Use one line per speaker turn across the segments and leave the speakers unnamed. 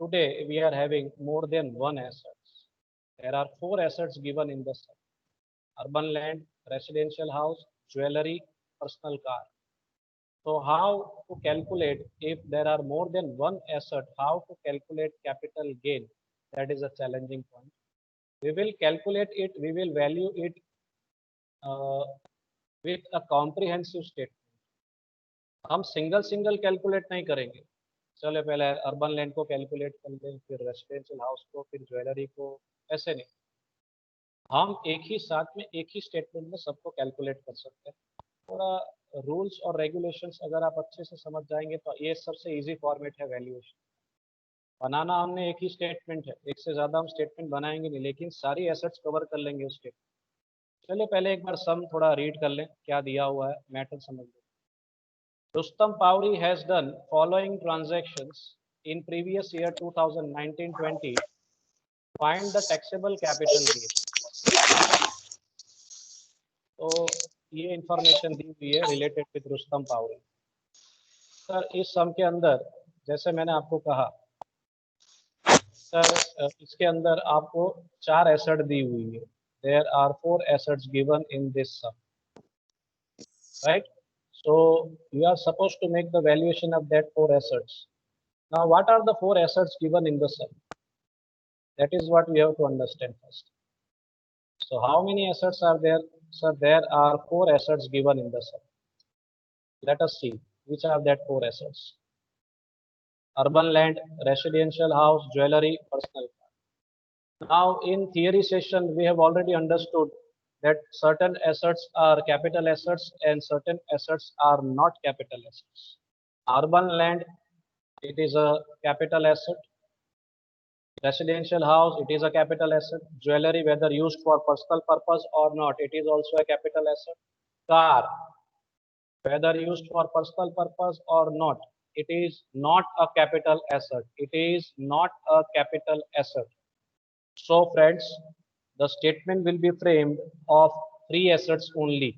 Today we are having more than one assets. There are four assets given in the sum: urban land, residential house, jewelry, personal car. So how to calculate if there are more than one asset? How to calculate capital gain? That is a challenging point. We will calculate it. We will value it uh, with a comprehensive statement. हम single single calculate नहीं करेंगे. चलो पहले urban land को calculate कर लें, फिर residential house को, फिर ज्वेलरी को. ऐसे नहीं, हम एक ही साथ में एक ही स्टेटमेंट में सबको कैलकुलेट कर सकते हैं. थोड़ा रूल्स और रेगुलेशंस अगर आप अच्छे से समझ जाएंगे तो ये सबसे इजी फॉर्मेट है वैल्यूएशन. बनाना हमने एक ही स्टेटमेंट है, एक से ज़्यादा हम स्टेटमेंट बनाएंगे नहीं, लेकिन सारी एसेट्स कवर कर लेंगे उस स्टेटमेंट. चलिए पहले एक बार सम थोड़ा रीड कर लें, क्या दिया हुआ है, मैटर समझ लें. Rustam Pauri has done following transactions in previous year 2019-20. Find the taxable capital gain. तो ये इंफॉर्मेशन दी हुई है related with Rustam Pavri. Sir इस सम के अंदर जैसे मैंने आपको कहा, सर इसके अंदर आपको चार एसेट दी हुई है. There are four assets given in this sum, right? So you are supposed to make the valuation of that four assets. Now what are the four assets given in the sum? That is what we have to understand first. So how many assets are there? So there are four assets given in the sum. Let us see which are that four assets. Urban land, residential house, jewelry, personal car. Now in theory session we have already understood that certain assets are capital assets and certain assets are not capital assets. Urban land, it is a capital asset. Residential house, it is a capital asset. Jewelry, whether used for personal purpose or not, it is also a capital asset. Car, whether used for personal purpose or not, it is not a capital asset. It is not a capital asset. So friends, the statement will be framed of three assets only.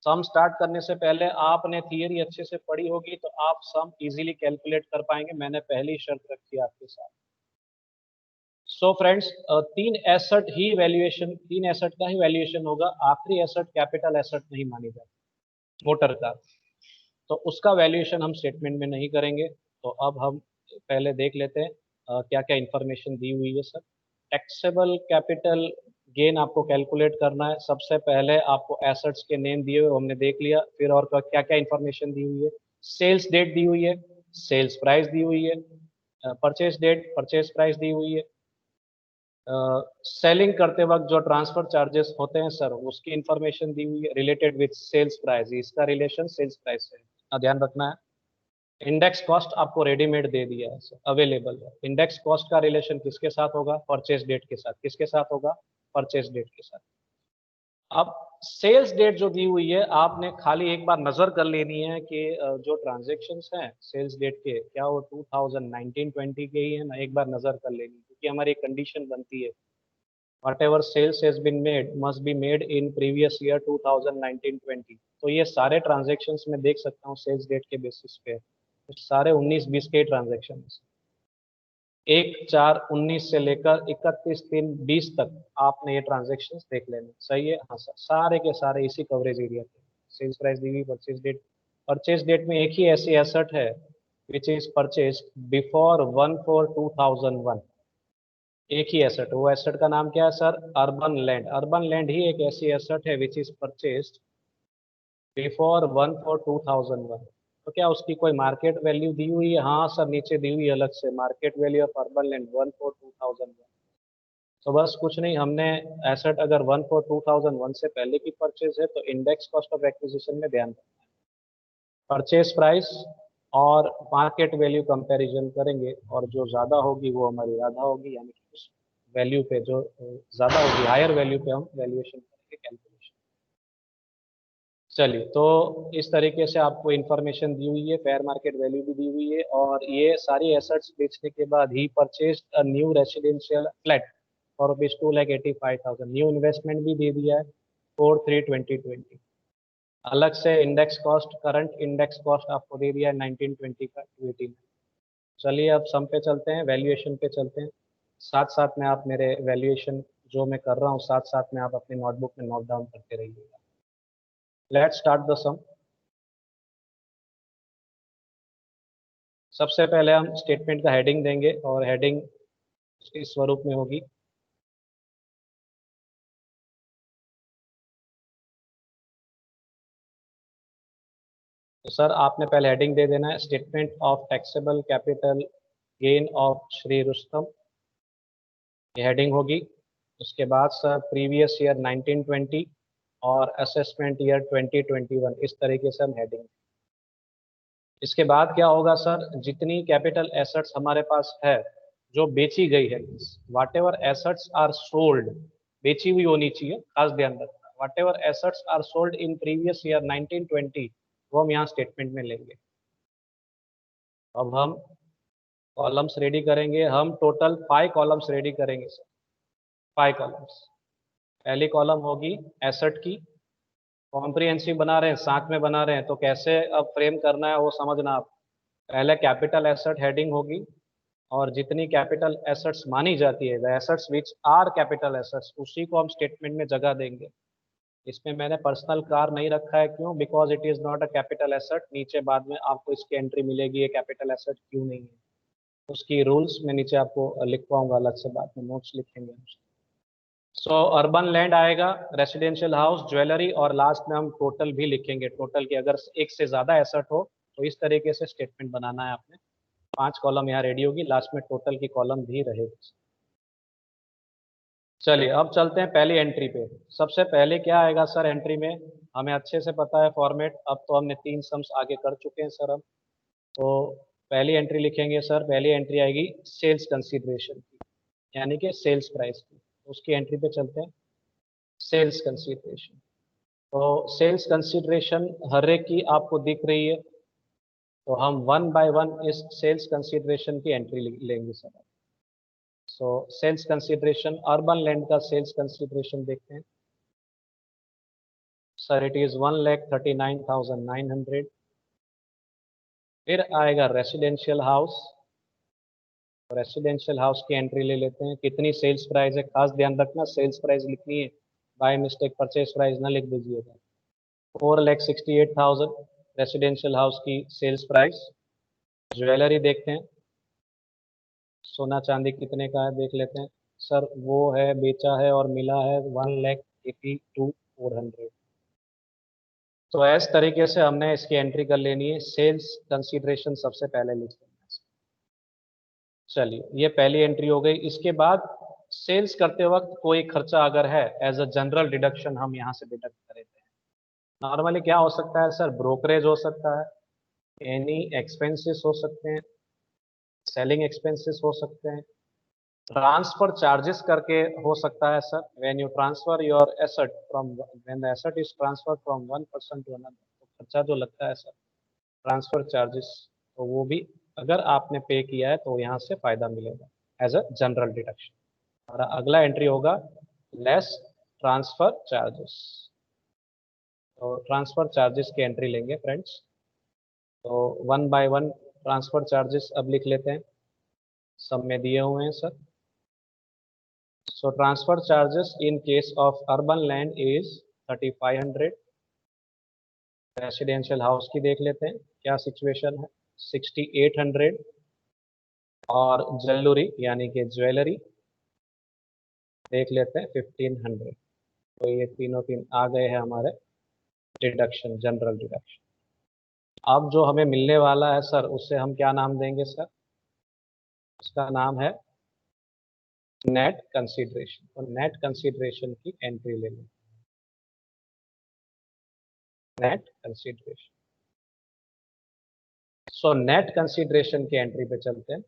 Sum start करने से पहले आपने theory अच्छे से पढ़ी होगी तो आप सम इजीली कैलकुलेट कर पाएंगे. मैंने पहली शर्त रखी आपके साथ. सो फ्रेंड्स, तीन एसेट का ही वैल्यूएशन होगा. आखिरी एसेट कैपिटल एसेट नहीं मानी जाती, मोटर कार, तो उसका वैल्यूएशन हम स्टेटमेंट में नहीं करेंगे. तो अब हम पहले देख लेते हैं क्या क्या इंफॉर्मेशन दी हुई है. सर टैक्सेबल कैपिटल गेन आपको कैलकुलेट करना है. सबसे पहले आपको एसेट्स के नेम दिए हुए हमने देख लिया. फिर और क्या क्या इंफॉर्मेशन दी हुई है. सेल्स डेट दी हुई है, सेल्स प्राइस दी हुई है, परचेज डेट, परचेज प्राइस दी हुई है. सेलिंग करते वक्त जो ट्रांसफर चार्जेस होते हैं सर, उसकी इंफॉर्मेशन दी हुई है रिलेटेड विद सेल्स प्राइस. इसका रिलेशन सेल्स प्राइस से ध्यान रखना है. इंडेक्स कॉस्ट आपको रेडीमेड दे दिया है सर, अवेलेबल है. इंडेक्स कॉस्ट का रिलेशन किसके साथ होगा? परचेज डेट के साथ. किसके साथ होगा? परचेज डेट के साथ. अब सेल्स डेट जो दी हुई है, आपने खाली एक बार नजर कर लेनी है कि जो ट्रांजेक्शन्स हैं सेल्स डेट के, क्या वो 2019-20 के ही है ना. एक बार नजर कर लेनी, क्योंकि हमारी कंडीशन बनती है whatever sales has been made must be made in previous year 2019-20. तो ये सारे ट्रांजेक्शन्स में देख सकता हूँ सेल्स डेट के बेसिस पे. तो सारे 19-20 के ट्रांजेक्शन, 1/4/19 से लेकर 31/3/20 तक आपने ये ट्रांजेक्शन देख लेने. सही है? हाँ सर, सारे के सारे इसी कवरेज एरिया पे. सेल्स प्राइस दी हुई, परचेज डेट में एक ही ऐसी एसेट है विच इज परचेज बिफोर 1/4/2001. एक ही एसेट, वो एसेट का नाम क्या है sir? Urban land. Urban land ही एक ऐसी एसेट है विच इज परचेज्ड बिफोर 1/4/2001. तो क्या उसकी कोई मार्केट वैल्यू दी हुई है? हाँ सर, नीचे दी हुई अलग से, market value of urban land 1/4/2001. तो बस कुछ नहीं, हमने एसेट अगर 1/4/2001 से पहले की परचेज है तो इंडेक्स कॉस्ट ऑफ एक्विजिशन में ध्यान रखना है. परचेज प्राइस और मार्केट वैल्यू कंपैरिजन करेंगे, और जो ज़्यादा होगी वो हमारी आधा होगी, यानी कि उस वैल्यू पे जो ज़्यादा होगी, हायर वैल्यू पे हम वैल्यूएशन करेंगे, कैलकुलेशन. चलिए, तो इस तरीके से आपको इन्फॉर्मेशन दी हुई है, फेयर मार्केट वैल्यू भी दी हुई है, और ये सारी एसेट्स बेचने के बाद ही purchase a new residential flat for rupees 2,85,000. New investment भी दे दिया है 4/3/2020. अलग से index cost, current index cost आपको दे दिया है 19-20 का 289. चलिए अब सम पे चलते हैं, वैल्यूएशन पे चलते हैं। साथ साथ में आप मेरे वैल्यूएशन जो मैं कर रहा हूँ साथ साथ में आप अपनी नोटबुक में नोट डाउन करते रहिएगा। लेट्स स्टार्ट द सम। सबसे पहले हम स्टेटमेंट का हेडिंग देंगे और हेडिंग इस स्वरूप में होगी। तो सर आपने पहले हेडिंग दे देना है, statement of taxable capital gain of Shri Rustam, ये हेडिंग होगी। उसके बाद सर प्रीवियस ईयर 1920 और असेसमेंट ईयर 2021, इस तरीके से हम हेडिंग। इसके बाद क्या होगा सर, जितनी कैपिटल एसेट्स हमारे पास है जो बेची गई है, whatever assets are sold, बेची हुई होनी चाहिए, खास ध्यान रखना, whatever assets are sold in previous year 1920, वो हम यहाँ स्टेटमेंट में लेंगे। अब हम कॉलम्स रेडी करेंगे, हम टोटल 5 कॉलम्स रेडी करेंगे सर, 5 कॉलम्स। पहली कॉलम होगी एसेट की, कॉम्प्रिहेंसिव बना रहे हैं, साथ में बना रहे हैं तो कैसे अब फ्रेम करना है वो समझना आप। पहले कैपिटल एसेट हेडिंग होगी और जितनी कैपिटल एसेट्स मानी जाती है, the assets which are capital assets, उसी को हम स्टेटमेंट में जगह देंगे। इसमें मैंने पर्सनल कार नहीं रखा है, क्यों? Because it is not a capital asset. नीचे बाद में आपको इसकी एंट्री मिलेगी, ये कैपिटल एसेट क्यों नहीं है, उसकी रूल्स मैं नीचे आपको लिखवाऊंगा अलग से, बाद में नोट्स लिखेंगे। सो अर्बन लैंड आएगा, रेसिडेंशियल हाउस, ज्वेलरी, और लास्ट में हम टोटल भी लिखेंगे। टोटल की अगर एक से ज्यादा एसेट हो तो इस तरीके से स्टेटमेंट बनाना है आपने। 5 कॉलम यहाँ रेडी होगी, लास्ट में टोटल की कॉलम भी रहेगी। चलिए अब चलते हैं पहली एंट्री पे। सबसे पहले क्या आएगा सर एंट्री में, हमें अच्छे से पता है फॉर्मेट, अब तो हमने 3 सम्स आगे कर चुके हैं सर हम। तो पहली एंट्री लिखेंगे सर, पहली एंट्री आएगी सेल्स कंसीडरेशन की, यानी कि सेल्स प्राइस की। उसकी एंट्री पे चलते हैं, सेल्स कंसीडरेशन। तो सेल्स कंसीडरेशन हर एक की आपको दिख रही है, तो हम वन बाय वन इस सेल्स कंसीडरेशन की एंट्री लेंगे sir. So sales consideration, urban land का सेल्स कंसीडरेशन देखते हैं सर, इट इज 1,39,900। फिर आएगा रेसिडेंशियल हाउस, रेसिडेंशियल हाउस की एंट्री ले लेते हैं, कितनी सेल्स प्राइस है, खास ध्यान रखना सेल्स प्राइस लिखनी है, बाय मिस्टेक परचेज प्राइस ना लिख दीजिएगा। 4,68,000 रेसिडेंशियल हाउस की सेल्स प्राइस। ज्वेलरी देखते हैं, सोना चांदी कितने का है देख लेते हैं सर, वो है बेचा है और मिला है 1,82,400। तो इस तरीके से हमने इसकी एंट्री कर लेनी है, सेल्स कंसीडरेशन सबसे पहले लिख लेना है। चलिए ये पहली एंट्री हो गई। इसके बाद सेल्स करते वक्त कोई खर्चा अगर है, एज अ जनरल डिडक्शन हम यहाँ से डिडक्ट कर देते हैं। नॉर्मली क्या हो सकता है सर, ब्रोकरेज हो सकता है, एनी एक्सपेंसेस हो सकते हैं, सेलिंग एक्सपेंसेस हो सकते हैं, ट्रांसफर चार्जेस करके हो सकता है sir, when you transfer your asset from, when the asset is transfer from one person to another, तो खर्चा जो लगता है सर ट्रांसफर चार्जेस, तो वो भी अगर आपने पे किया है तो यहाँ से फायदा मिलेगा एज अ जनरल डिडक्शन। और अगला एंट्री होगा लेस ट्रांसफर चार्जेस, तो ट्रांसफर चार्जेस की एंट्री लेंगे फ्रेंड्स। तो one by one transfer charges अब लिख लेते हैं, सब में दिए हुए हैं sir. So transfer charges in case of urban land is 3,500। Residential house की देख लेते हैं क्या सिचुएशन है, 6,800। और ज्वेलरी यानी कि ज्वेलरी देख लेते हैं 1,500। तो ये तीनों तीन आ गए हैं हमारे डिडक्शन, जनरल डिडक्शन। अब जो हमें मिलने वाला है सर उससे हम क्या नाम देंगे सर, उसका नाम है नेट कंसीडरेशन। तो नेट कंसीडरेशन की एंट्री ले लें, net consideration. So net consideration की एंट्री पे चलते हैं।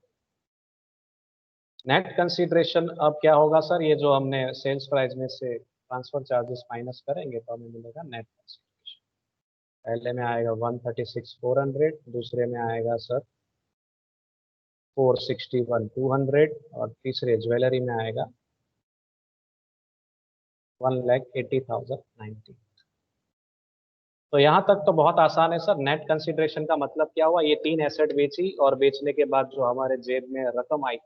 नेट कंसीडरेशन अब क्या होगा सर, ये जो हमने सेल्स प्राइस में से ट्रांसफर चार्जेस माइनस करेंगे तो हमें मिलेगा नेट कंसीडरेशन। पहले में आएगा 136,400, दूसरे में आएगा सर 461,200, और तीसरे ज्वेलरी में आएगा 1,80,090। तो यहाँ तक तो बहुत आसान है सर। नेट कंसिडरेशन का मतलब क्या हुआ, ये 3 एसेट बेची और बेचने के बाद जो हमारे जेब में रकम आई,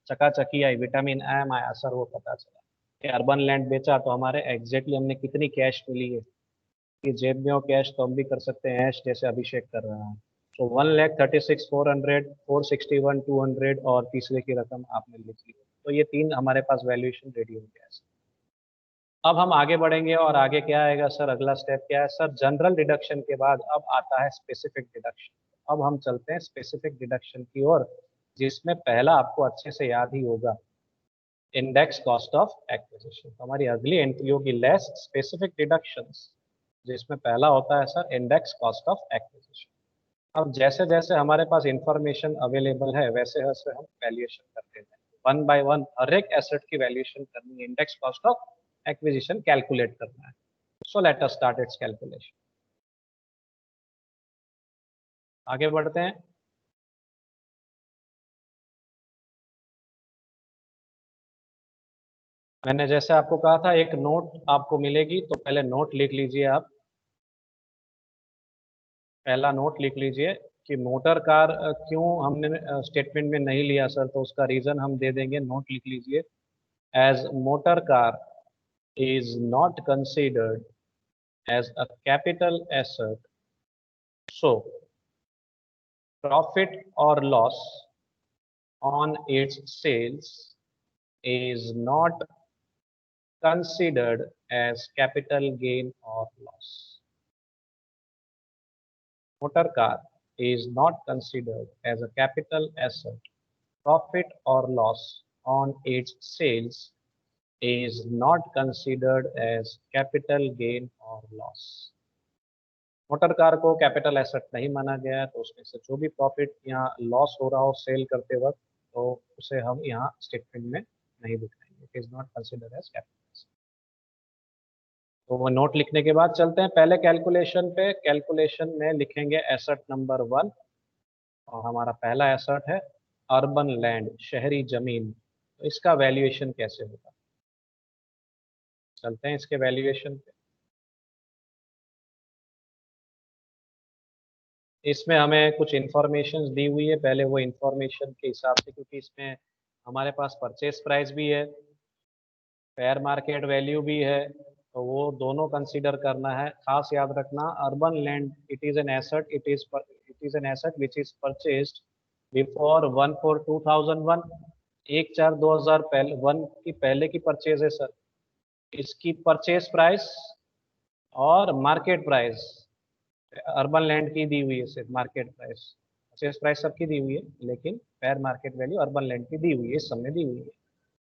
चकाचकी आई, विटामिन एम आया सर, वो पता चला कि अर्बन लैंड बेचा तो हमारे एग्जैक्टली हमने कितनी कैश मिली है, कि जेब में हो कैश तो हम भी कर सकते हैं ऐश जैसे अभिषेक कर रहा है। तो 1,36,400, 461, 200 और तीसरे की रकम आपने लिख ली। तो ये 3 हमारे पास वैल्यूएशन रेडी हो गया है। अब हम आगे बढ़ेंगे और आगे क्या आएगा सर, अगला स्टेप क्या है सर, जनरल डिडक्शन के बाद अब आता है स्पेसिफिक डिडक्शन। अब हम चलते हैं स्पेसिफिक डिडक्शन की ओर, जिसमें पहला आपको अच्छे से याद ही होगा, इंडेक्स कॉस्ट ऑफ एक्विजिशन। तो हमारी अगली एंट्री होगी लेस स्पेसिफिक डिडक्शंस, जिसमें पहला होता है sir index cost of acquisition. अब जैसे जैसे हमारे पास इंफॉर्मेशन अवेलेबल है वैसे वैसे हम वैल्यूएशन करते हैं, वन बाय वन हर एक एसेट की वैल्यूएशन करनी है, index cost of acquisition calculate करना है। So let us start it's calculation. आगे बढ़ते हैं। मैंने जैसे आपको कहा था एक नोट आपको मिलेगी, तो पहले नोट लिख लीजिए आप। पहला नोट लिख लीजिए कि मोटर कार क्यों हमने स्टेटमेंट में नहीं लिया सर, तो उसका रीजन हम दे देंगे, नोट लिख लीजिए। As motor car is not considered as a capital asset, so profit or loss on its sales is not considered as capital gain or loss. Motor car is not considered as a capital asset. Profit or loss on its sales is not considered as capital gain or loss. Motor car को capital asset नहीं माना गया है, तो उसमें से जो भी प्रॉफिट या लॉस हो रहा हो सेल करते वक्त, तो उसे हम यहाँ स्टेटमेंट में नहीं दिखाएंगे। It is not considered as capital. तो वो नोट लिखने के बाद चलते हैं पहले कैलकुलेशन पे। कैलकुलेशन में लिखेंगे एसेट नंबर 1, और हमारा पहला एसेट है अर्बन लैंड, शहरी जमीन। तो इसका वैल्यूएशन कैसे होगा, चलते हैं इसके वैल्यूएशन पे। इसमें हमें कुछ इंफॉर्मेशन दी हुई है, पहले वो इंफॉर्मेशन के हिसाब से, क्योंकि इसमें हमारे पास परचेज प्राइस भी है, फेयर मार्केट वैल्यू भी है, तो वो दोनों कंसीडर करना है। खास याद रखना, urban land it is an asset, it is an asset which is purchased before 1/4/2001, 1/4/2000 पहले, वन की पहले की परचेज है सर। इसकी परचेज प्राइस और मार्केट प्राइस अर्बन लैंड की दी हुई है, सिर्फ मार्केट प्राइस, परचेज प्राइस सबकी दी हुई है, लेकिन fair market value urban land की दी हुई है, इस समय दी हुई है।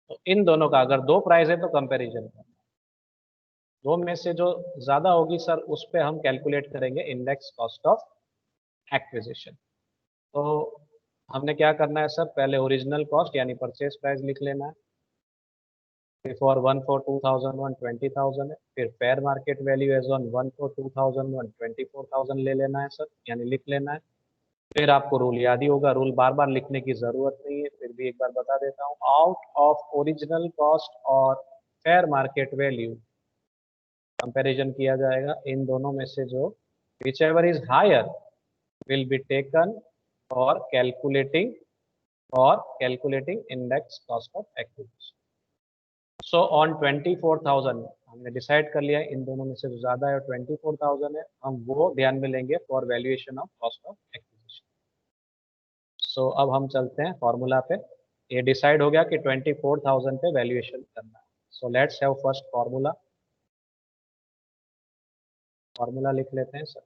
तो इन दोनों का अगर दो प्राइस है तो कंपैरिजन करना, दो में से जो ज्यादा होगी सर उस पे हम कैलकुलेट करेंगे इंडेक्स कॉस्ट ऑफ एक्विजिशन। तो हमने क्या करना है सर, पहले ओरिजिनल कॉस्ट यानी परचेज प्राइस लिख लेना है, बिफोर 1/4/2001 20,000 है, फिर fair market value as on 1/4/2001 24,000 ले लेना है सर, यानी लिख लेना है। फिर आपको रूल याद ही होगा, रूल बार बार लिखने की जरूरत नहीं है, फिर भी एक बार बता देता हूँ। आउट ऑफ ओरिजिनल कॉस्ट और फेयर मार्केट वैल्यू कंपैरिजन किया जाएगा, इन दोनों में से जो whichever is higher will be taken for calculating index cost of acquisition. So on 24,000 हमने डिसाइड कर लिया इन दोनों में से जो ज्यादा है 24,000 है, हम वो ध्यान में लेंगे for valuation of cost of acquisition. So अब हम चलते हैं फॉर्मूला पे। ये डिसाइड हो गया कि 24,000 पे वैल्यूएशन करना है। So let's have first formula. Formula लिख लेते हैं sir.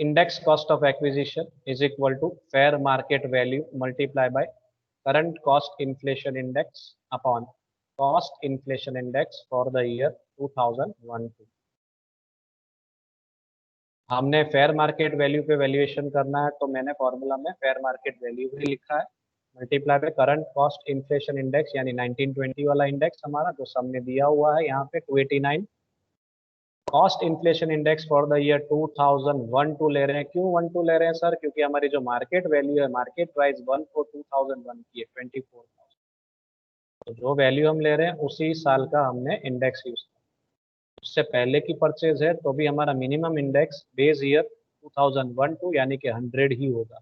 Index cost of acquisition is equal to fair market value multiplied by current cost inflation index upon cost inflation index for the year 2001। हमने fair market value पे valuation करना है, तो मैंने formula में फेयर मार्केट वैल्यू ही लिखा है, multiply by current cost inflation index यानी 1920 वाला इंडेक्स हमारा जो सामने दिया हुआ है यहाँ पे 289। Cost inflation index for the year 2001-2 ले रहे हैं। क्यों 1-2 ले रहे हैं सर? क्योंकि हमारी जो मार्केट वैल्यू है, मार्केट प्राइस 1 फॉर 2001 की है 24,000। तो जो वैल्यू हम ले रहे हैं उसी साल का हमने इंडेक्स यूज किया। उससे पहले की परचेज है तो भी हमारा मिनिमम इंडेक्स बेस ईयर 2001-2 यानी कि 100 ही होगा।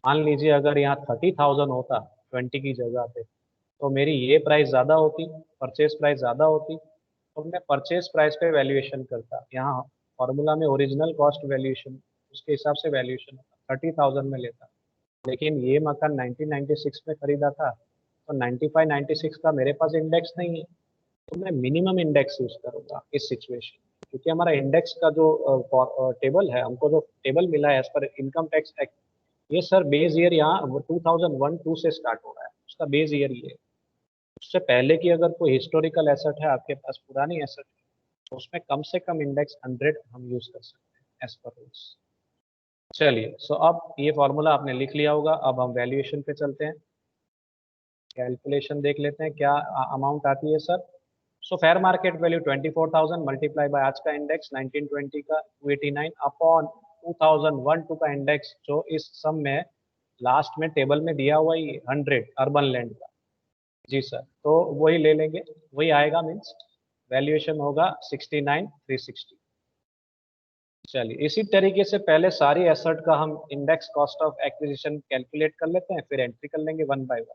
मान लीजिए अगर यहाँ 30,000 होता 20 की जगह पे, तो मेरी ये प्राइस ज़्यादा होती, परचेज प्राइस ज़्यादा होती, तो मैं परचेज प्राइस पे वैल्यूएशन करता। यहाँ फॉर्मूला में ओरिजिनल कॉस्ट वैल्यूएशन उसके हिसाब से वैल्यूएशन होता, 30,000 में लेता। लेकिन ये मकान 1996 में खरीदा था, तो 95-96 का मेरे पास इंडेक्स नहीं है, तो मैं मिनिमम इंडेक्स यूज करूंगा इस सिचुएशन। क्योंकि हमारा इंडेक्स का जो टेबल है, हमको जो टेबल मिला है as per income tax act, ये सर बेस ईयर यहाँ 2001-2 से स्टार्ट हो रहा है, उसका बेस ईयर ये है। उससे पहले की अगर कोई हिस्टोरिकल एसेट है आपके पास, पुरानी एसेट, तो उसमें कम से कम इंडेक्स 100 हम यूज कर सकते हैं एज पर रूल्स। चलिए, सो अब ये फॉर्मूला आपने लिख लिया होगा। अब हम वैल्यूएशन पे चलते हैं, कैलकुलेशन देख लेते हैं क्या अमाउंट आती है sir. So fair market value 24,000 multiply by आज का इंडेक्स 1920 का 289 अपॉन 2001-2 का इंडेक्स, जो इस सम में लास्ट में टेबल में दिया हुआ ही 100 अर्बन लैंड का। जी सर, तो वही ले लेंगे, वही आएगा, मीन्स वैल्यूएशन होगा 69,360। चलिए, इसी तरीके से पहले सारी एसेट का हम index cost of acquisition calculate कर लेते हैं, फिर एंट्री कर लेंगे वन बाय वन।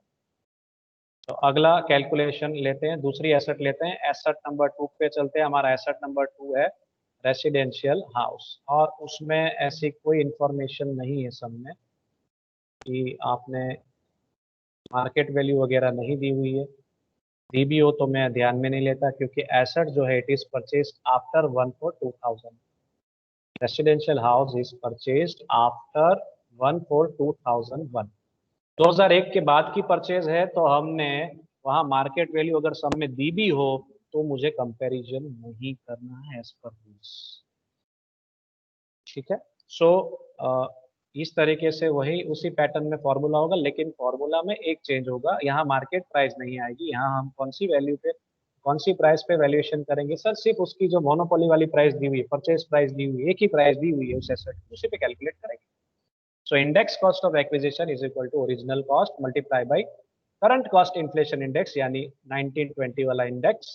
तो अगला कैलकुलेशन लेते हैं, दूसरी एसेट लेते हैं, एसेट नंबर 2 पे चलते हैं। हमारा एसेट नंबर 2 है रेसिडेंशियल हाउस, और उसमें ऐसी कोई इंफॉर्मेशन नहीं है सब में कि आपने मार्केट वैल्यू वगैरह नहीं दी हुई है। दी भी हो तो मैं ध्यान में नहीं लेता, क्योंकि एसेट जो है it is purchase after 1 for 2000। Residential house is purchased after 1 for 2001। 2001 के बाद की परचेज है, तो हमने वहां मार्केट वैल्यू अगर सब में दी भी हो तो मुझे कंपैरिजन नहीं करना है एज पर रूल्स। ठीक है, सो इस तरीके से वही उसी पैटर्न में फॉर्मूला होगा, लेकिन फॉर्मूला में एक चेंज होगा, यहाँ मार्केट प्राइस नहीं आएगी। यहाँ हम कौन सी वैल्यू पे, कौन सी प्राइस पे वैल्यूएशन करेंगे सर? सिर्फ उसकी जो मोनोपोली वाली प्राइस दी हुई है, परचेज प्राइस दी हुई है, एक ही प्राइस दी हुई है उस एसेट की, उसी पे कैलकुलेट करेंगे। So index cost of acquisition is equal to original cost multiply by current cost inflation index यानी 1920 वाला index,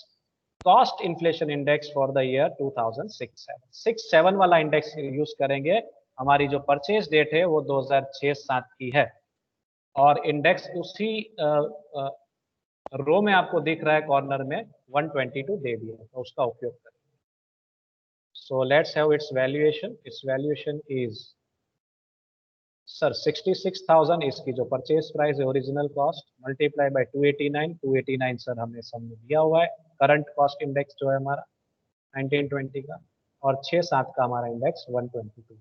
cost inflation index for the year 2006-7 वाला इंडेक्स यूज करेंगे। हमारी जो परचेज डेट है वो 2006-7 की है, और इंडेक्स उसी रो में आपको दिख रहा है कॉर्नर में 122 दे दिया है, तो उसका उपयोग करें। So let's have it's valuation. It's valuation is sir 66,000 इसकी जो परचेज प्राइस है original cost, multiply by 289 sir हमें समझ दिया हुआ है। करंट कॉस्ट इंडेक्स जो है हमारा 1920 का, और 6-7 का हमारा इंडेक्स 122।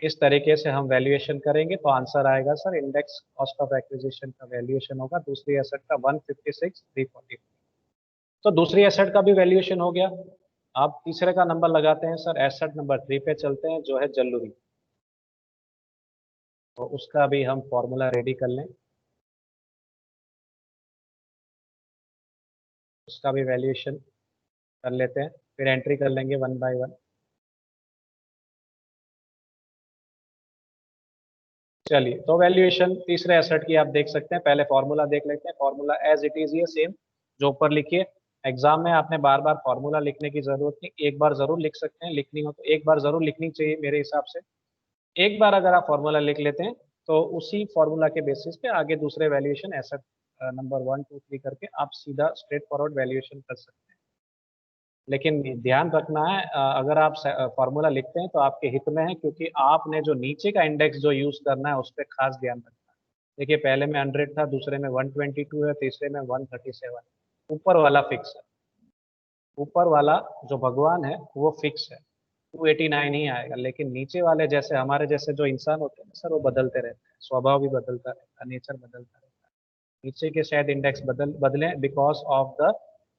इस तरीके से हम वैल्यूएशन करेंगे तो आंसर आएगा sir, index cost of acquisition का वैल्यूएशन होगा दूसरी एसेट का 156,340। तो दूसरी एसेट का भी वैल्यूएशन हो गया। आप तीसरे का नंबर लगाते हैं सर, एसेट नंबर 3 पे चलते हैं जो है जल्लूरी। तो उसका भी हम फॉर्मूला रेडी कर लें, उसका भी वैल्यूएशन कर लेते हैं, फिर एंट्री कर लेंगे वन बाय वन। चलिए, तो वैल्यूएशन तीसरे एसेट की आप देख सकते हैं। पहले फॉर्मूला देख लेते हैं, फॉर्मूला एज इट इज ये सेम जो ऊपर लिखिए। एग्जाम में आपने बार बार फॉर्मूला लिखने की जरूरत नहीं, एक बार जरूर लिख सकते हैं, लिखनी हो तो एक बार जरूर लिखनी चाहिए मेरे हिसाब से। एक बार अगर आप फॉर्मूला लिख लेते हैं तो उसी फॉर्मूला के बेसिस पे आगे दूसरे वैल्यूएशन एसेट नंबर 1-2-3 करके आप सीधा स्ट्रेट फॉरवर्ड वैल्यूएशन कर सकते हैं। लेकिन ध्यान रखना है, अगर आप फॉर्मूला लिखते हैं तो आपके हित में है, क्योंकि आपने जो नीचे का इंडेक्स जो यूज करना है उस पर खास ध्यान रखना है। देखिए, पहले में 100 था, दूसरे में 122 है, तीसरे में 137। ऊपर वाला फिक्स है, ऊपर वाला जो भगवान है वो फिक्स है, 289 ही आएगा। लेकिन नीचे वाले जैसे हमारे जैसे जो इंसान होते हैं सर, वो बदलते रहते हैं, स्वभाव भी बदलता रहता है, नेचर बदलता रहता है। नीचे के शायद इंडेक्स बदले because of the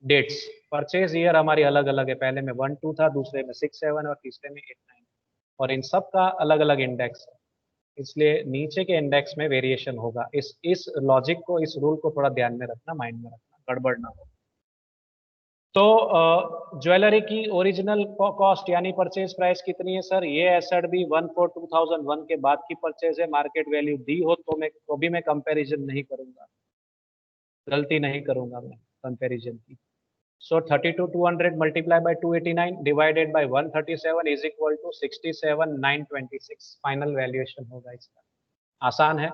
dates. Purchase year हमारी अलग अलग है, पहले में 1-2 था, दूसरे में 6-7 और तीसरे में 8-9, और इन सब का अलग अलग इंडेक्स है, इसलिए नीचे के इंडेक्स में वेरिएशन होगा। इस लॉजिक को, इस रूल को थोड़ा ध्यान में रखना, माइंड में रखना, गड़बड़ ना हो। तो ज्वेलरी की ओरिजिनल कॉस्ट यानी परचेज प्राइस कितनी है सर? ये एसेट भी 1/4/2001 के बाद की परचेज है, मार्केट वैल्यू दी हो तो भी मैं कंपैरिजन नहीं करूंगा, गलती नहीं करूंगा मैं कंपैरिजन की। So 32,200 multiply by 289 divided by 137 is equal to 67,926 final valuation होगा इसका। आसान है।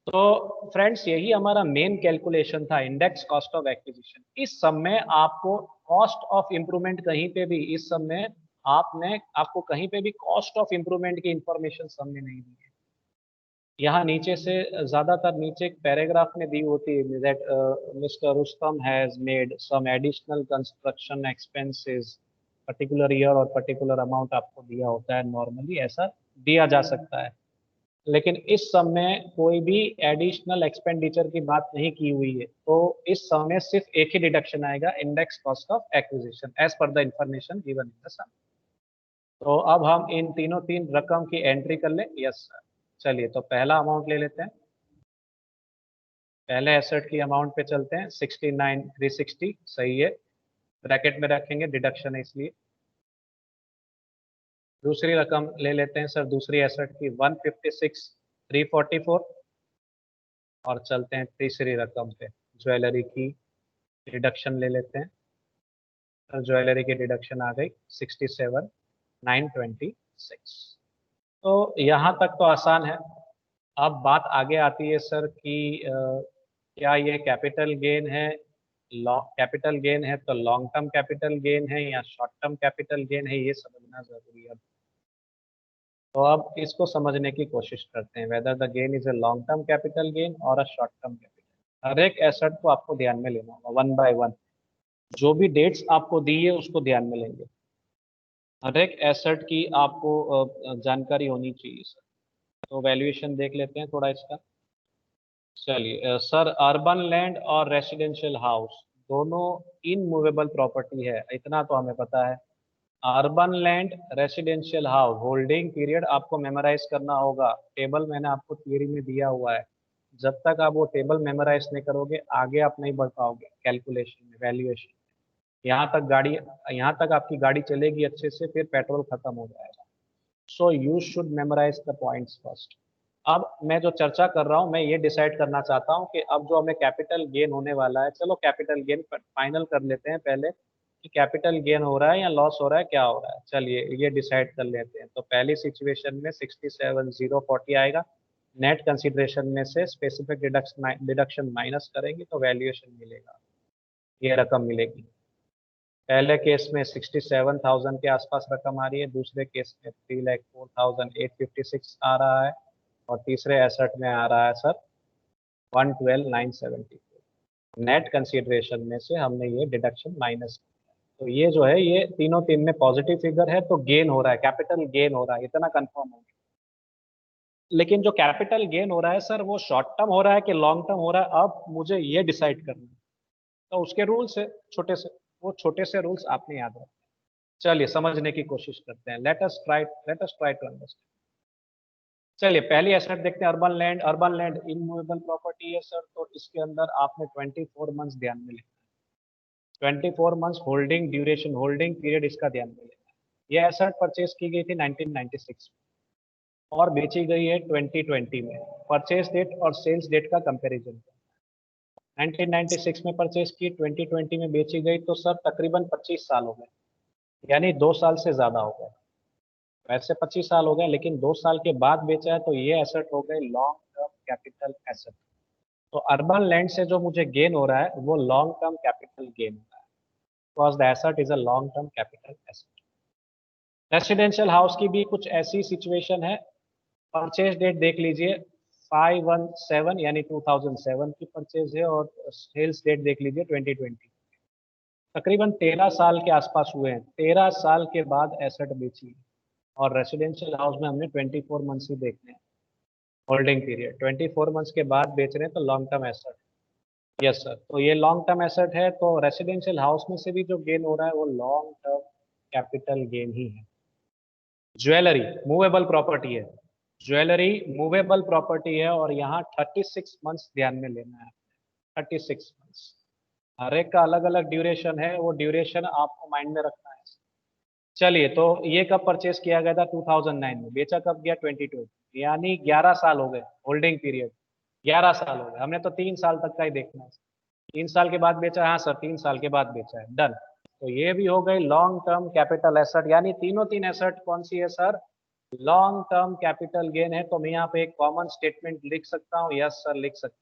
तो फ्रेंड्स यही हमारा मेन कैलकुलेशन था, इंडेक्स कॉस्ट ऑफ एक्विजिशन। इस समय आपको कॉस्ट ऑफ इंप्रूवमेंट कहीं पे भी, इस समय आपको कहीं पे भी कॉस्ट ऑफ इंप्रूवमेंट की इंफॉर्मेशन सामने नहीं दी है। यहाँ नीचे से ज्यादातर नीचे एक पैराग्राफ में दी होती है that mister Rustam has made some additional construction expenses particular year और पर्टिकुलर अमाउंट आपको दिया होता है, नॉर्मली ऐसा दिया जा सकता है। लेकिन इस समय कोई भी एडिशनल एक्सपेंडिचर की बात नहीं की हुई है, तो इस समय सिर्फ एक ही डिडक्शन आएगा, index cost of acquisition as per the information given in the sum. तो अब हम इन तीन रकम की एंट्री कर ले। Yes sir. चलिए तो पहला अमाउंट ले लेते हैं, पहले एसेट की अमाउंट पे चलते हैं। 69,360 सही है, ब्रैकेट में रखेंगे, डिडक्शन है इसलिए। दूसरी रकम ले लेते हैं सर, दूसरी एसेट की 156,344 और चलते हैं तीसरी रकम पे, ज्वेलरी की डिडक्शन ले लेते हैं। सर ज्वेलरी की डिडक्शन आ गई 67,926। तो यहाँ तक तो आसान है। अब बात आगे आती है सर कि क्या ये कैपिटल गेन है, कैपिटल गेन है तो लॉन्ग टर्म कैपिटल गेन है या शॉर्ट टर्म कैपिटल गेन है, ये समझना जरूरी है। तो अब इसको समझने की कोशिश करते हैं, whether the gain is a long term capital gain और अ शॉर्ट टर्म कैपिटल। हर एक एसेट को आपको ध्यान में लेना होगा वन बाय वन, जो भी डेट्स आपको दी है उसको ध्यान में लेंगे। हर एक एसेट की आपको जानकारी होनी चाहिए सर। तो वैल्यूएशन देख लेते हैं थोड़ा इसका। चलिए सर, अर्बन लैंड और रेसिडेंशियल हाउस दोनों इनमूवेबल प्रॉपर्टी है, इतना तो हमें पता है। Urban land, residential house, holding period आपको मेमोराइज करना होगा। टेबल मैंने आपको थियरी में दिया हुआ है, जब तक आप वो टेबल मेमोराइज नहीं करोगे आगे आप नहीं बढ़ पाओगे कैलकुलेशन में, वैल्यूएशन। यहाँ तक आपकी गाड़ी चलेगी अच्छे से, फिर पेट्रोल खत्म हो जाएगा। So you should memorise the points first. अब मैं जो चर्चा कर रहा हूँ, मैं ये डिसाइड करना चाहता हूँ कि अब जो हमें कैपिटल गेन होने वाला है, चलो कैपिटल गेन फाइनल कर लेते हैं पहले कि कैपिटल गेन हो रहा है या लॉस हो रहा है, क्या हो रहा है। चलिए ये डिसाइड कर लेते हैं। तो पहली सिचुएशन में 67,040 आएगा। नेट कंसिडरेशन में से स्पेसिफिक डिडक्शन माइनस करेंगे तो वैल्यूएशन मिलेगा, ये रकम मिलेगी। पहले केस में 67,000 के आसपास रकम आ रही है, दूसरे केस में 3,04,856 आ रहा है और तीसरे एसेट में आ रहा है सर 112,974। नेट कंसीडरेशन में से हमने ये डिडक्शन माइनस किया, तो ये जो है ये तीन में पॉजिटिव फिगर है, तो गेन हो रहा है, कैपिटल गेन हो रहा है, इतना कंफर्म हो गया। लेकिन जो कैपिटल गेन हो रहा है सर वो शॉर्ट टर्म हो रहा है कि लॉन्ग टर्म हो रहा है, अब मुझे ये डिसाइड करना है। तो उसके रूल्स है छोटे से, वो छोटे से रूल्स आपने याद रखना। चलिए समझने की कोशिश करते हैं। Let us try to understand. चलिए पहली एसेट देखते हैं, urban land. Urban land immovable property है सर, तो इसके अंदर आपने 24 मंथ्स ध्यान में लेना है। 24 months holding duration, holding period इसका ध्यान में लेना है। ये एसेट परचेज की गई थी 1996 में और बेची गई है 2020 में। परचेज डेट और सेल्स डेट का कंपैरिजन, 1996 में परचेज की, 2020 में बेची गई, तो सर तकरीबन 25 साल हो गए, यानी 2 साल से ज्यादा हो गए। वैसे 25 साल हो गए लेकिन 2 साल के बाद बेचा है, तो ये एसेट हो गए लॉन्ग टर्म कैपिटल एसेट। तो अर्बन लैंड से जो मुझे गेन हो रहा है वो लॉन्ग टर्म कैपिटल गेन हो रहा है, because the asset is a long term capital asset. Residential house की भी कुछ ऐसी सिचुएशन है। परचेज डेट देख लीजिए 517 यानी 2007 की परचेज है और सेल्स डेट देख लीजिए 2020। तकरीबन 13 साल के आसपास हुए हैं, 13 साल के बाद एसेट बेची। और रेसिडेंशियल हाउस में हमने 24 मंथ्स ही देखने हैं होल्डिंग पीरियड, 24 मंथ्स के बाद बेच रहे हैं, तो long term asset. Yes sir, तो ये लॉन्ग टर्म एसेट है, तो रेसिडेंशियल हाउस में से भी जो गेन हो रहा है वो लॉन्ग टर्म कैपिटल गेन ही है। ज्वेलरी मूवेबल प्रॉपर्टी है, ज्वेलरी मूवेबल प्रॉपर्टी है और यहाँ 36 मंथ्स ध्यान में लेना है, 36 मंथ्स। हर एक का अलग अलग ड्यूरेशन है, वो ड्यूरेशन आपको माइंड में रखना है। चलिए, तो ये कब परचेस किया गया था? 2009 में। बेचा कब गया? 22, यानी 11 साल हो गए होल्डिंग पीरियड। 11 साल हो गए, हमने तो 3 साल तक का ही देखना है। 3 साल के बाद बेचा? हाँ सर, 3 साल के बाद बेचा है, डन। तो ये भी हो गई लॉन्ग टर्म कैपिटल एसेट, यानी तीनों तीन एसेट कौन सी है sir? Long term capital gain है। तो मैं यहाँ पे एक कॉमन स्टेटमेंट लिख सकता हूँ, यस सर लिख सकते हैं।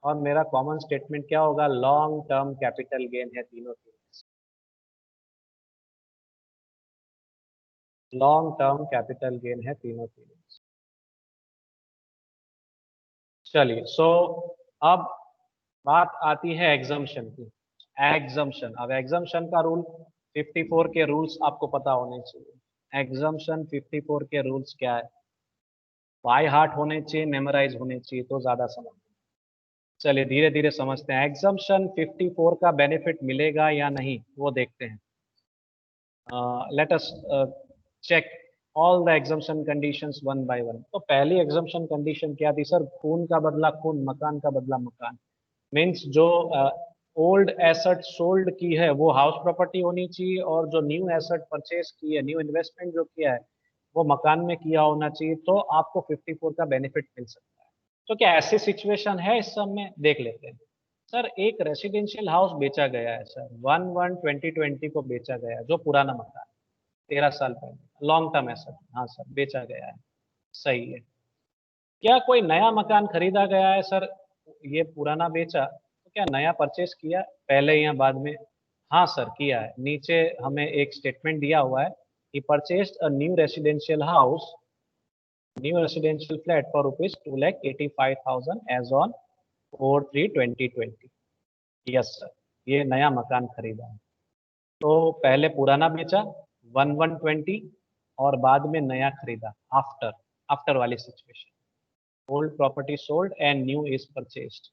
और मेरा कॉमन स्टेटमेंट क्या होगा? लॉन्ग टर्म कैपिटल गेन है तीनों तीन, लॉन्ग टर्म कैपिटल गेन है तीनों तीन। चलिए, सो अब बात आती है एग्जम्पशन की। एग्जम्पशन, अब एग्जम्पशन का रूल 54 के रूल्स आपको पता होने चाहिए। एग्जम्पशन 54 के रूल्स क्या है? बाय हार्ट होने चाहिए, मेमोराइज होने चाहिए, तो ज्यादा समझ। चलिए धीरे धीरे समझते हैं। एग्जम्पशन 54 का बेनिफिट मिलेगा या नहीं वो देखते हैं। Let us check all the exemption conditions one by one. तो पहली एग्जम्पशन कंडीशन क्या थी सर? खून का बदला खून, मकान का बदला मकान। मीन्स जो ओल्ड एसेट सोल्ड की है वो हाउस प्रॉपर्टी होनी चाहिए, और जो न्यू एसेट परचेज की है, न्यू इन्वेस्टमेंट जो किया है, वो मकान में किया होना चाहिए। तो आपको 54 का बेनिफिट मिल सकता है। तो क्या ऐसी सिचुएशन है? इस सब में देख लेते हैं। सर एक रेसिडेंशियल हाउस बेचा गया है सर, 1/1/2020 को बेचा गया है, जो पुराना मकान 13 साल पहले, लॉन्ग टर्म एसेट, हाँ सर बेचा गया है, सही है। क्या कोई नया मकान खरीदा गया है सर? ये पुराना बेचा, तो क्या नया परचेस किया पहले या बाद में? हाँ सर किया है। नीचे हमें एक स्टेटमेंट दिया हुआ है कि purchased a new residential flat for rupees 2,85,000 as on 4/3/2020। Yes sir, ये नया मकान खरीदा है। तो पहले पुराना बेचा 1/1/20, और बाद में नया खरीदा आफ्टर, आफ्टर वाली situation. Old property sold and new is purchased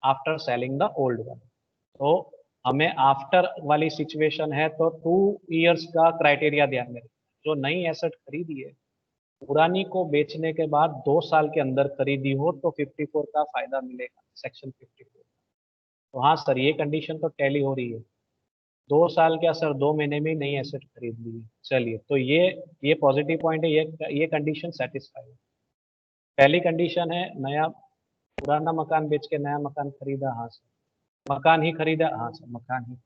after selling the old one. तो हमें आफ्टर वाली सिचुएशन है, तो 2 इयर्स का क्राइटेरिया ध्यान में रखना। जो नई एसेट खरीदी है, पुरानी को बेचने के बाद 2 साल के अंदर खरीदी हो, तो 54 का फायदा मिलेगा, सेक्शन 54। तो हाँ सर, ये कंडीशन तो टैली हो रही है। 2 साल क्या सर, 2 महीने में ही नई एसेट खरीद ली है। चलिए, तो ये पॉजिटिव पॉइंट है, ये कंडीशन सेटिस्फाई है। पहली कंडीशन है नया, पुराना मकान बेच के नया मकान खरीदा, हाँ सर। मकान ही खरीदा, हाँ सर मकान ही।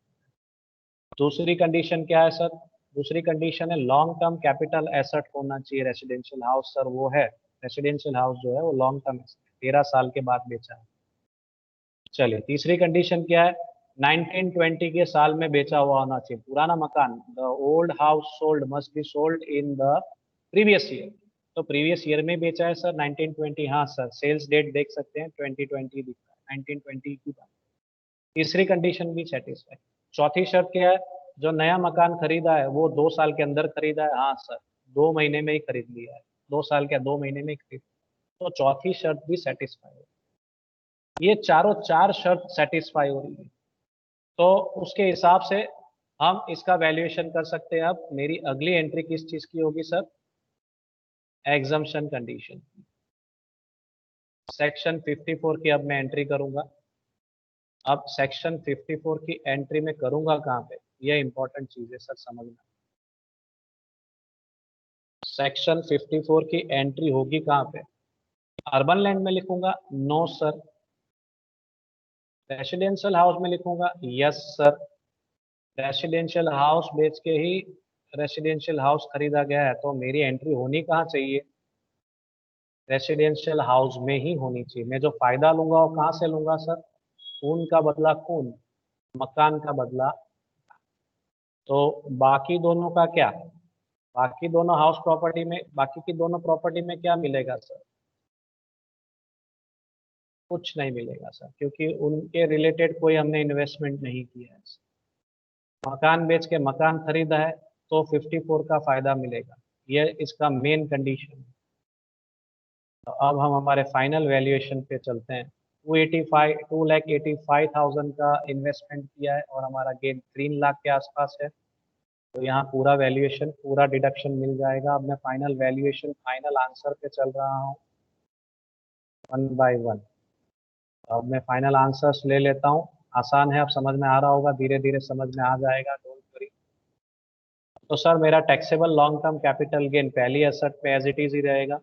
दूसरी कंडीशन क्या है सर? दूसरी कंडीशन है लॉन्ग टर्म कैपिटल एसेट होना चाहिए रेसिडेंशियल हाउस, सर वो है। रेसिडेंशियल हाउस जो है वो लॉन्ग टर्म एसेट, 13 साल के बाद बेचा है। चलिए, तीसरी कंडीशन क्या है? 1920 के साल में बेचा हुआ होना चाहिए पुराना मकान। The old house sold must be sold in the previous year. तो प्रीवियस ईयर में बेचा है सर 1920, हाँ सर सेल्स डेट देख सकते हैं 2020 दिख रहा है, 1920 की बात। तीसरी कंडीशन भी सेटिस्फाई। चौथी शर्त क्या है? जो नया मकान खरीदा है वो 2 साल के अंदर खरीदा है, हाँ सर 2 महीने में ही खरीद लिया है। 2 साल क्या, 2 महीने में ही खरीद। तो चौथी शर्त भी सेटिस्फाई है। ये चारों चार शर्त सेटिस्फाई हो रही है, तो उसके हिसाब से हम इसका वैल्यूएशन कर सकते हैं। अब मेरी अगली एंट्री किस चीज की होगी सर? एग्जम्पशन कंडीशन, सेक्शन 54 की अब मैं एंट्री करूंगा। अब सेक्शन 54 की एंट्री में करूंगा कहाँ पे, ये इंपॉर्टेंट चीज है सर समझना। सेक्शन 54 की एंट्री होगी कहाँ पे? अर्बन लैंड में लिखूंगा? No sir. रेसिडेंशियल हाउस में लिखूंगा? Yes sir. रेसिडेंशियल हाउस बेच के ही रेसिडेंशियल हाउस खरीदा गया है, तो मेरी एंट्री होनी कहाँ चाहिए? रेसिडेंशियल हाउस में ही होनी चाहिए। मैं जो फायदा लूंगा वो कहाँ से लूंगा सर? खून का बदला खून, मकान का बदला। तो बाकी दोनों का क्या? बाकी दोनों हाउस प्रॉपर्टी में, बाकी की दोनों प्रॉपर्टी में क्या मिलेगा सर? कुछ नहीं मिलेगा सर, क्योंकि उनके रिलेटेड कोई हमने इन्वेस्टमेंट नहीं किया है। मकान बेच के मकान खरीदा है, तो 54 का फायदा मिलेगा। ये इसका मेन कंडीशन है। तो अब हम हमारे फाइनल वैल्यूएशन पे चलते हैं। 2,85,000 का इन्वेस्टमेंट किया है, और हमारा गेन 3 लाख के आसपास है। तो यहाँ पूरा वैल्यूएशन, पूरा डिडक्शन मिल जाएगा। अब मैं फाइनल वैल्यूएशन, फाइनल आंसर पे चल रहा हूँ 1 बाय 1। अब मैं फाइनल आंसर्स ले लेता हूँ। आसान है, अब समझ में आ रहा होगा, धीरे धीरे समझ में आ जाएगा, डोंट वरी। तो सर मेरा taxable long term capital gain पहली एसेट पे एज इट इज ही रहेगा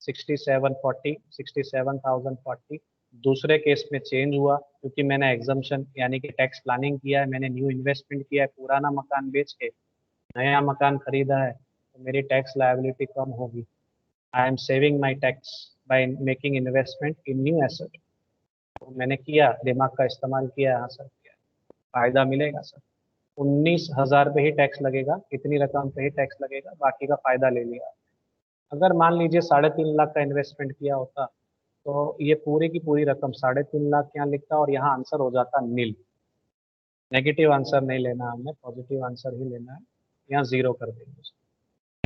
67,040। दूसरे केस में चेंज हुआ क्योंकि मैंने एग्जम्पशन यानी कि टैक्स प्लानिंग किया है, मैंने न्यू इन्वेस्टमेंट किया है, पुराना मकान बेच के नया मकान खरीदा है, तो मेरी टैक्स लायबिलिटी कम होगी। I am saving my tax by making investment in new asset. मैंने किया, दिमाग का इस्तेमाल किया, यहाँ सर किया, फायदा मिलेगा सर। 19,000 पे ही टैक्स लगेगा, इतनी रकम पे ही टैक्स लगेगा, बाकी का फायदा ले लिया। अगर मान लीजिए 3.5 लाख का इन्वेस्टमेंट किया होता तो ये पूरी की पूरी रकम 3.5 लाख यहाँ लिखता और यहाँ आंसर हो जाता नील। नेगेटिव आंसर नहीं लेना हमने, पॉजिटिव आंसर ही लेना है, यहाँ 0 कर देंगे।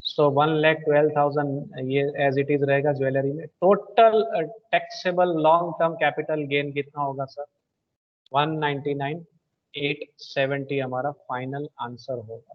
सो 1,12,000 ये एज इट इज रहेगा ज्वेलरी में। Total taxable long term capital gain कितना होगा सर? 199,870 हमारा फाइनल आंसर होगा।